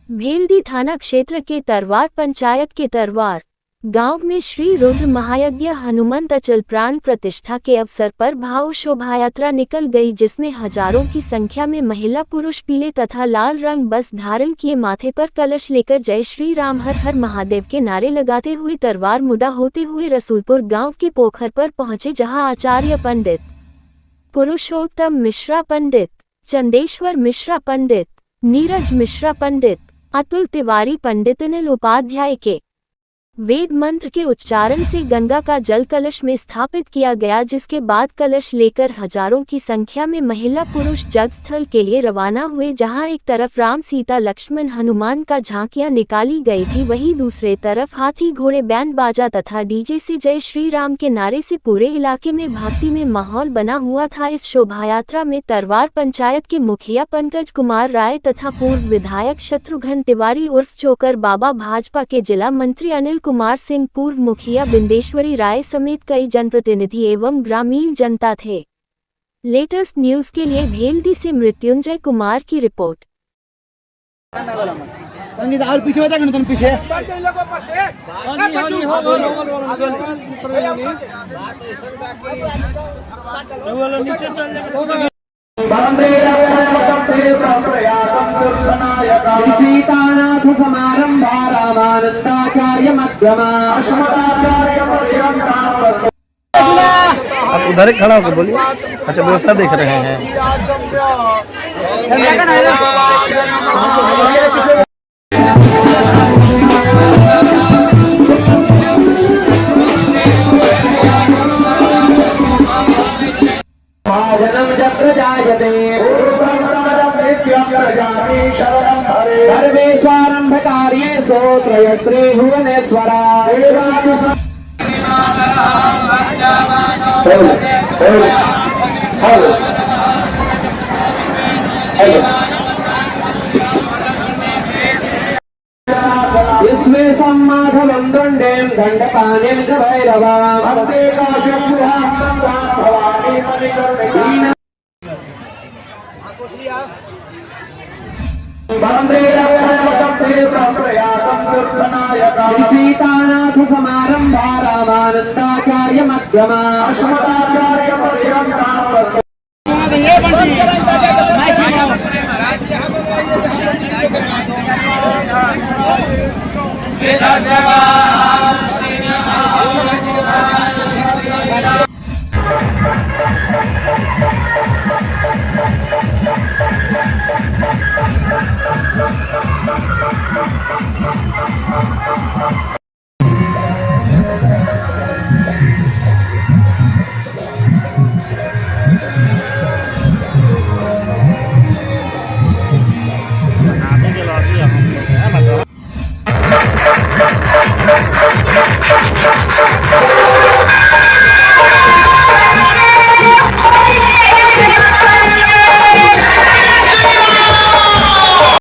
भेल्दी थाना क्षेत्र के तरवार पंचायत के तरवार गांव में श्री रुद्र महायज्ञ हनुमंत अचल प्राण प्रतिष्ठा के अवसर पर भाव शोभायात्रा निकल गई, जिसमें हजारों की संख्या में महिला पुरुष पीले तथा लाल रंग बस धारण किए माथे पर कलश लेकर जय श्री राम हर हर महादेव के नारे लगाते हुए तरवार मुड़ा होते हुए रसूलपुर गांव के पोखर पर पहुंचे, जहां आचार्य पंडित पुरुषोत्तम मिश्रा पंडित, चंदेश्वर मिश्रा पंडित, नीरज मिश्रा पंडित, अतुल तिवारी पंडित, अनिल उपाध्याय के वेद मंत्र के उच्चारण से गंगा का जल कलश में स्थापित किया गया, जिसके बाद कलश लेकर हजारों की संख्या में महिला पुरुष जगस्थल के लिए रवाना हुए, जहां एक तरफ राम सीता लक्ष्मण हनुमान का झांकियां निकाली गई थी, वहीं दूसरे तरफ हाथी घोड़े बैंड बाजा तथा डीजे से जय श्री राम के नारे से पूरे इलाके में भक्ति में माहौल बना हुआ था। इस शोभायात्रा में तरवार पंचायत के मुखिया पंकज कुमार राय तथा पूर्व विधायक शत्रुघ्न तिवारी उर्फ चोकर बाबा, भाजपा के जिला मंत्री अनिल कुमार सिंह, पूर्व मुखिया बिंदेश्वरी राय समेत कई जनप्रतिनिधि एवं ग्रामीण जनता थे। लेटेस्ट न्यूज के लिए भेल्दी से मृत्युंजय कुमार की रिपोर्ट। सीतानाथ समारंभा रामानंदाचार्य मध्यमा। आप उधर ही खड़ा होकर बोलिए। अच्छा, व्यवस्था देख रहे हैं। जन्म जत्र जायते सर्वेश्वरंभ कार्ये सोत्रयस्त्री भुवनेश्वरा। विश्वेशं माधवं दण्डें दण्डपाणिं च भैरवाम्। सीतानाथ समारंभा रामानंदाचार्य मध्यमा। विधानसभा